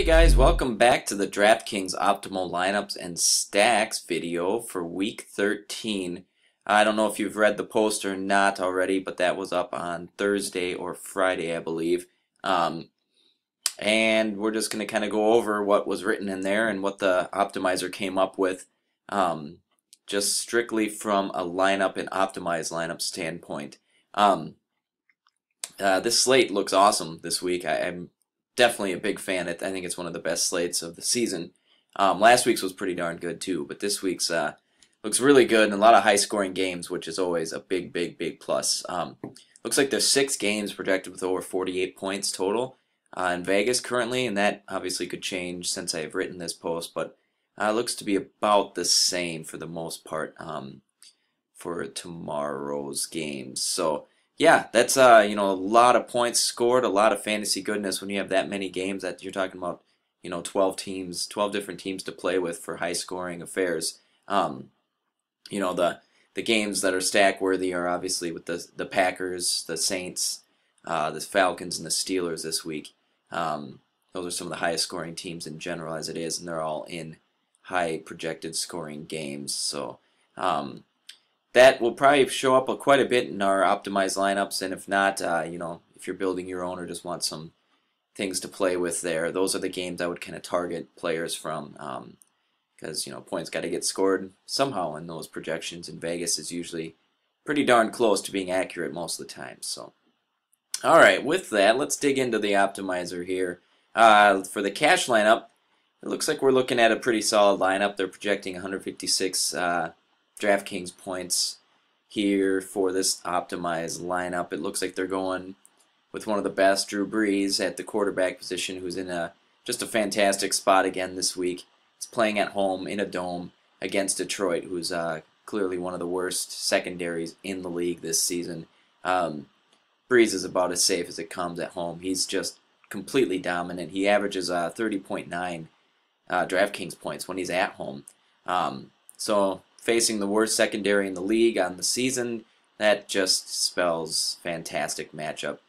Guys, welcome back to the DraftKings Optimal Lineups and Stacks video for Week 13. I don't know if you've read the post or not already, but that was up on Thursday or Friday, I believe. And we're just going to kind of go over what was written in there and what the optimizer came up with, just strictly from a lineup and optimized lineup standpoint. This slate looks awesome this week. I'm definitely a big fan. I think it's one of the best slates of the season. Last week's was pretty darn good too, but this week's looks really good and a lot of high-scoring games, which is always a big plus. Looks like there's 6 games projected with over 48 points total in Vegas currently, and that obviously could change since I've written this post, but looks to be about the same for the most part for tomorrow's games. So yeah, that's a lot of points scored, a lot of fantasy goodness when you have that many games. That you're talking about, 12 teams, 12 different teams to play with for high scoring affairs. The games that are stack worthy are obviously with the Packers, the Saints, the Falcons, and the Steelers this week. Those are some of the highest scoring teams in general as it is, and they're all in high projected scoring games. So that will probably show up quite a bit in our optimized lineups, and if not, if you're building your own or just want some things to play with there, those are the games I would kind of target players from, because points got to get scored somehow in those projections, and Vegas is usually pretty darn close to being accurate most of the time. So, all right, with that, let's dig into the optimizer here. For the cash lineup, it looks like we're looking at a pretty solid lineup. They're projecting 156 DraftKings points here for this optimized lineup. It looks like they're going with one of the best, Drew Brees, at the quarterback position, who's in just a fantastic spot again this week. He's playing at home in a dome against Detroit, who's clearly one of the worst secondaries in the league this season. Brees is about as safe as it comes at home. He's just completely dominant. He averages 30.9 DraftKings points when he's at home. So facing the worst secondary in the league on the season, that just spells fantastic matchup.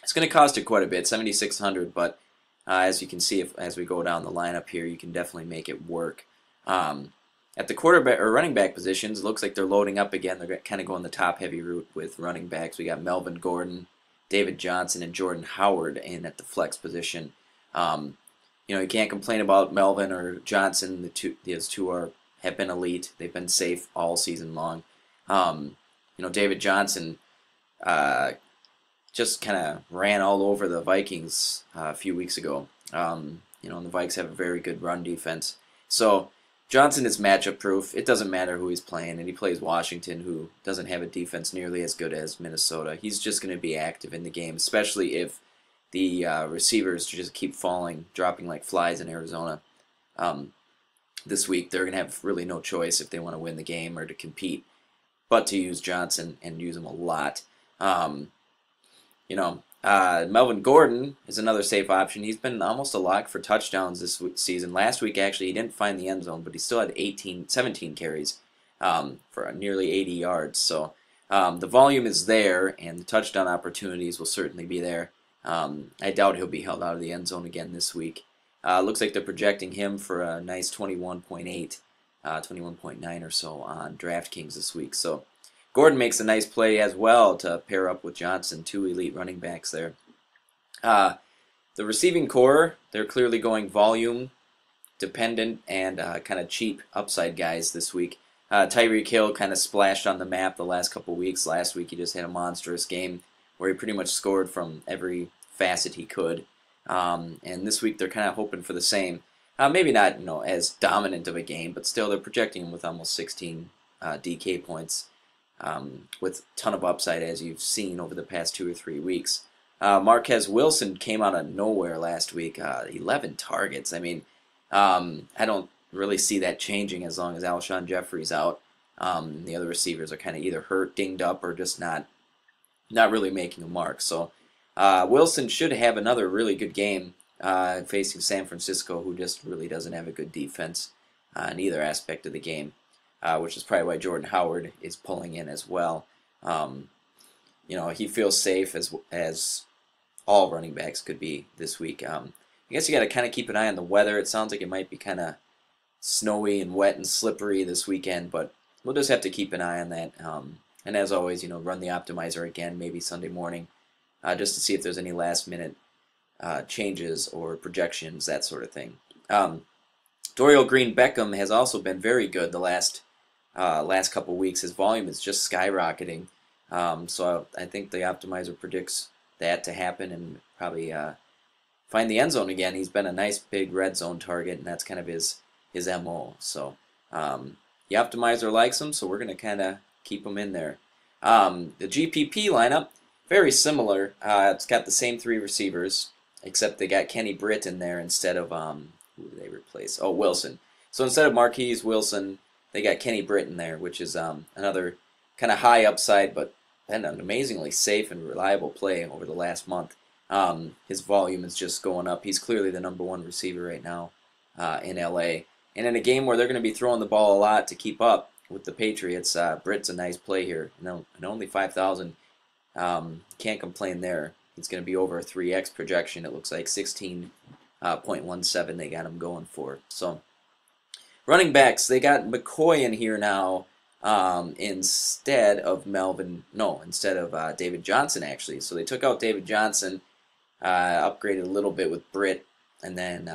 It's going to cost you quite a bit, 7,600, but as you can see, as we go down the lineup here, you can definitely make it work. At the quarterback or running back positions, it looks like they're loading up again. They're kind of going the top-heavy route with running backs. We got Melvin Gordon, David Johnson, and Jordan Howard in at the flex position. You can't complain about Melvin or Johnson. These two have been elite. They've been safe all season long. David Johnson just kind of ran all over the Vikings a few weeks ago. And the Vikes have a very good run defense. So Johnson is matchup proof. It doesn't matter who he's playing, and he plays Washington, who doesn't have a defense nearly as good as Minnesota. He's just going to be active in the game, especially if the receivers just keep dropping like flies in Arizona. This week, they're going to have really no choice if they want to win the game or to compete, but to use Johnson and use him a lot. Melvin Gordon is another safe option. He's been almost a lock for touchdowns this season. Last week, actually, he didn't find the end zone, but he still had 17 carries for nearly 80 yards. So the volume is there, and the touchdown opportunities will certainly be there. I doubt he'll be held out of the end zone again this week. Looks like they're projecting him for a nice 21.8, 21.9 or so on DraftKings this week. So Gordon makes a nice play as well to pair up with Johnson, 2 elite running backs there. The receiving core, they're clearly going volume dependent and kind of cheap upside guys this week. Tyreek Hill kind of splashed on the map the last couple weeks. Last week he just had a monstrous game where he pretty much scored from every facet he could. And this week they're kind of hoping for the same. Maybe not as dominant of a game, but still they're projecting him with almost 16 DK points. With a ton of upside, as you've seen over the past 2 or 3 weeks. Marquez Wilson came out of nowhere last week, 11 targets. I mean, I don't really see that changing as long as Alshon Jeffrey's out. The other receivers are kind of either hurt, dinged up, or just not really making a mark. So Wilson should have another really good game facing San Francisco, who just really doesn't have a good defense in either aspect of the game. Which is probably why Jordan Howard is pulling in as well. He feels safe as all running backs could be this week. I guess you got to kind of keep an eye on the weather. It sounds like it might be kind of snowy and wet and slippery this weekend, but we'll just have to keep an eye on that. And as always, run the optimizer again, maybe Sunday morning, just to see if there's any last minute changes or projections, that sort of thing. Dorial Green Beckham has also been very good the last couple weeks. His volume is just skyrocketing. So I think the optimizer predicts that to happen and probably find the end zone again. He's been a nice big red zone target, and that's kind of his MO. So the optimizer likes him, so we're going to kind of keep him in there. The GPP lineup, very similar. It's got the same three receivers, except they got Kenny Britt in there instead of, who did they replace? Oh, Wilson. So instead of Marquise Wilson, they got Kenny Britt in there, which is another kind of high upside, but been an amazingly safe and reliable play over the last month. His volume is just going up. He's clearly the #1 receiver right now in LA. And in a game where they're going to be throwing the ball a lot to keep up with the Patriots, Britt's a nice play here. And only 5,000, can't complain there. He's going to be over a 3x projection. It looks like 16.17 they got him going for. So running backs, they got McCoy in here now instead of David Johnson, actually. So they took out David Johnson, upgraded a little bit with Britt, and then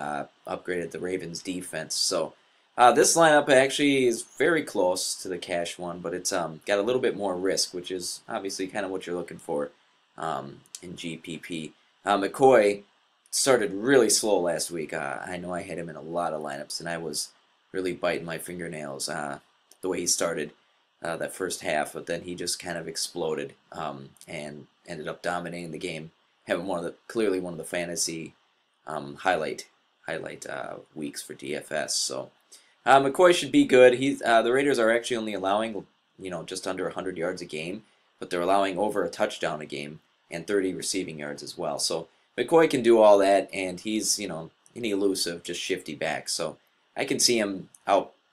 upgraded the Ravens defense. So this lineup actually is very close to the cash one, but it's got a little bit more risk, which is obviously kind of what you're looking for in GPP. McCoy started really slow last week. I know I had him in a lot of lineups, and I was really biting my fingernails the way he started that first half, but then he just kind of exploded and ended up dominating the game, having clearly one of the fantasy highlight weeks for DFS. So McCoy should be good. The Raiders are actually only allowing just under 100 yards a game, but they're allowing over a touchdown a game and 30 receiving yards as well. So McCoy can do all that, and he's an elusive, just shifty back. So I can see him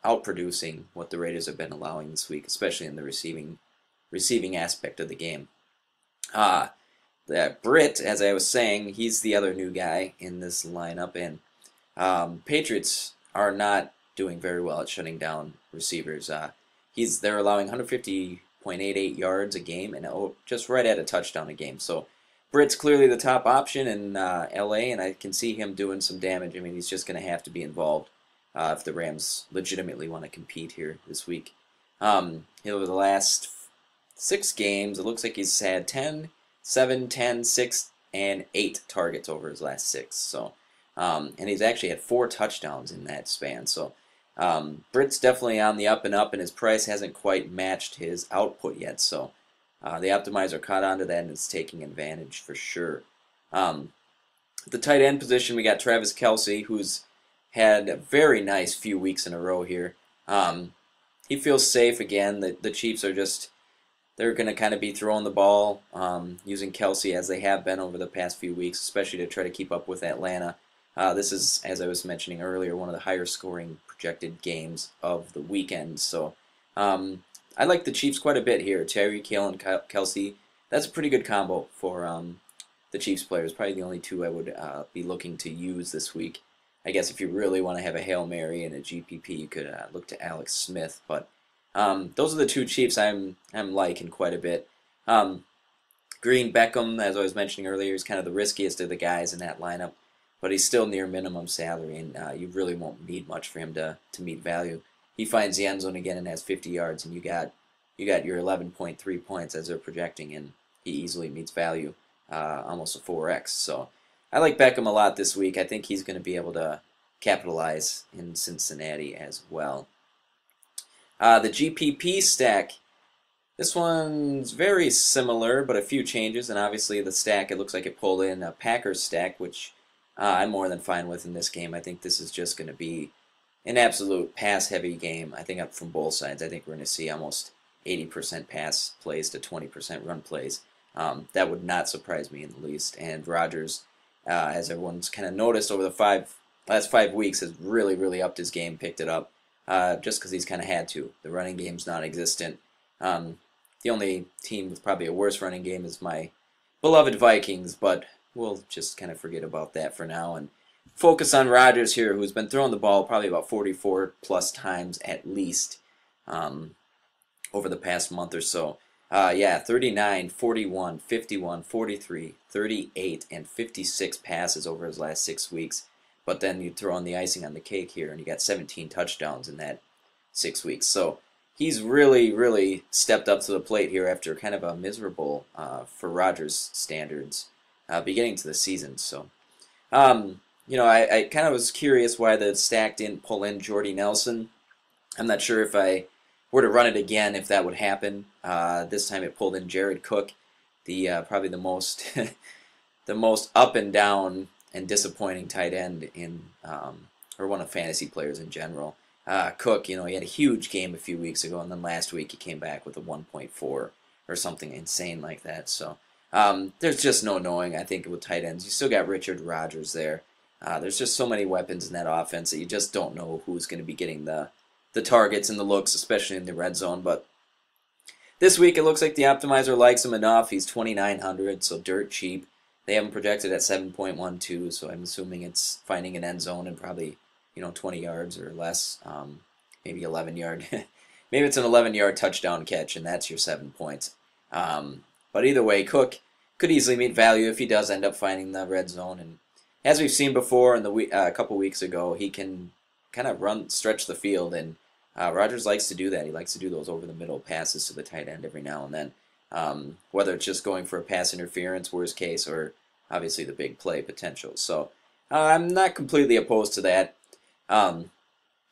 outproducing what the Raiders have been allowing this week, especially in the receiving aspect of the game. That Britt, as I was saying, he's the other new guy in this lineup, and Patriots are not doing very well at shutting down receivers. They're allowing 150.88 yards a game and just right at a touchdown a game. So Britt's clearly the top option in LA, and I can see him doing some damage. I mean, he's just going to have to be involved if the Rams legitimately want to compete here this week. Over the last 6 games, it looks like he's had 10, 7, 10, 6, and 8 targets over his last 6. So, and he's actually had 4 touchdowns in that span. So, Britt's definitely on the up and up, and his price hasn't quite matched his output yet. So, the optimizer caught onto that and is taking advantage for sure. At the tight end position, we got Travis Kelce, who's had a very nice few weeks in a row here. He feels safe again. The Chiefs are they're going to kind of be throwing the ball, using Kelce as they have been over the past few weeks, especially to try to keep up with Atlanta. This is, as I was mentioning earlier, one of the higher scoring projected games of the weekend. So I like the Chiefs quite a bit here. Tyreek Hill and Kelce, that's a pretty good combo for the Chiefs players. Probably the only two I would be looking to use this week. I guess if you really want to have a Hail Mary and a GPP, you could look to Alex Smith. But those are the two Chiefs I'm liking quite a bit. Green Beckham, as I was mentioning earlier, is kind of the riskiest of the guys in that lineup, but he's still near minimum salary, and you really won't need much for him to meet value. He finds the end zone again and has 50 yards, and you got your 11.3 points as they're projecting, and he easily meets value, almost a 4x. So I like Beckham a lot this week. I think he's going to be able to capitalize in Cincinnati as well. The GPP stack, this one's very similar, but a few changes, and obviously the stack, it looks like it pulled in a Packers stack, which I'm more than fine with in this game. I think this is just going to be an absolute pass-heavy game. I think from both sides. I think we're going to see almost 80% pass plays to 20% run plays. That would not surprise me in the least. And Rodgers, as everyone's kind of noticed over the last 5 weeks, has really, really upped his game, picked it up, just because he's kind of had to. The running game's non-existent. The only team with probably a worse running game is my beloved Vikings, but we'll just kind of forget about that for now. And focus on Rodgers here, who's been throwing the ball probably about 44 plus times at least um, over the past month or so. Yeah, 39, 41, 51, 43, 38, and 56 passes over his last 6 weeks. But then you throw in the icing on the cake here, and you got 17 touchdowns in that 6 weeks. So he's really, really stepped up to the plate here after kind of a miserable, for Rodgers standards, beginning to the season. So, I kind of was curious why the stack didn't pull in Jordy Nelson. I'm not sure if I were to run it again, if that would happen. This time it pulled in Jared Cook, the probably the most the most up and down and disappointing tight end in or one of fantasy players in general. Cook, he had a huge game a few weeks ago, and then last week he came back with a 1.4 or something insane like that. So there's just no knowing. I think with tight ends, you still got Richard Rodgers there. There's just so many weapons in that offense that you just don't know who's going to be getting the targets and the looks, especially in the red zone. But this week it looks like the optimizer likes him enough. He's 2,900, so dirt cheap. They have him projected at 7.12, so I'm assuming it's finding an end zone and probably 20 yards or less, maybe 11 yard. Maybe it's an 11-yard touchdown catch, and that's your 7 points. But either way, Cook could easily meet value if he does end up finding the red zone. And as we've seen before in a couple weeks ago, he can kind of stretch the field, and Rodgers likes to do that. He likes to do those over-the-middle passes to the tight end every now and then, whether it's just going for a pass interference, worst case, or obviously the big play potential. So I'm not completely opposed to that,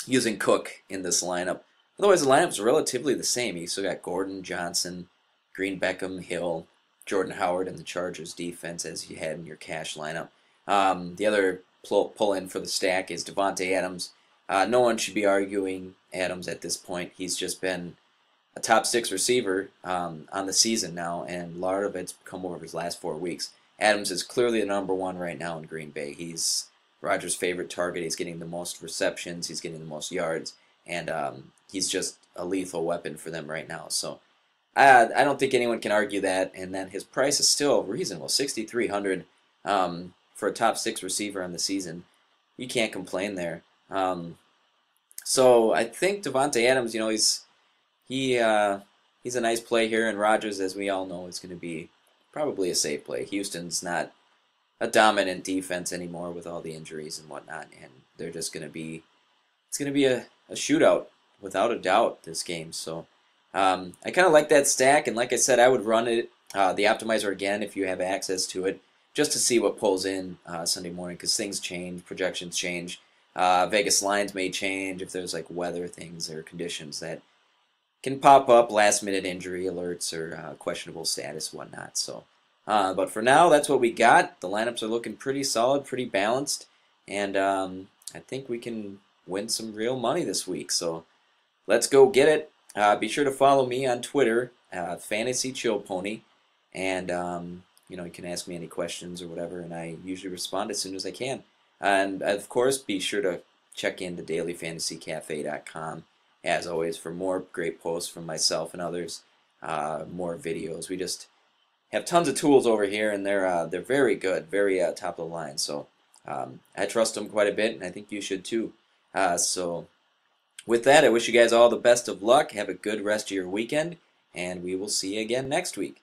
using Cook in this lineup. Otherwise, the lineup's relatively the same. You still got Gordon, Johnson, Green, Beckham, Hill, Jordan Howard, and the Chargers defense as you had in your cash lineup. The other pull-in for the stack is Davante Adams. No one should be arguing Adams at this point. He's just been a top 6 receiver on the season now, and a lot of it's come over his last 4 weeks. Adams is clearly the number 1 right now in Green Bay. He's Rodgers' favorite target. He's getting the most receptions. He's getting the most yards, and he's just a lethal weapon for them right now. So I don't think anyone can argue that. And then his price is still reasonable, 6,300 for a top 6 receiver on the season. You can't complain there. So I think Davante Adams, he's a nice play here, and Rodgers, as we all know, is going to be probably a safe play. Houston's not a dominant defense anymore with all the injuries and whatnot, and they're just going to be it's going to be a shootout without a doubt this game. So I kind of like that stack, and like I said, I would run it the optimizer again if you have access to it, just to see what pulls in Sunday morning, because things change, projections change. Vegas lines may change if there's like weather things or conditions that can pop up, last minute injury alerts or questionable status, whatnot. So, but for now, that's what we got. The lineups are looking pretty solid, pretty balanced, and I think we can win some real money this week. So let's go get it. Be sure to follow me on Twitter, Fantasy Chill Pony, and you can ask me any questions or whatever, and I usually respond as soon as I can. And, of course, be sure to check in to dailyfantasycafe.com, as always, for more great posts from myself and others, more videos. We just have tons of tools over here, and they're very good, very top of the line. So I trust them quite a bit, and I think you should too. So with that, I wish you guys all the best of luck. Have a good rest of your weekend, and we will see you again next week.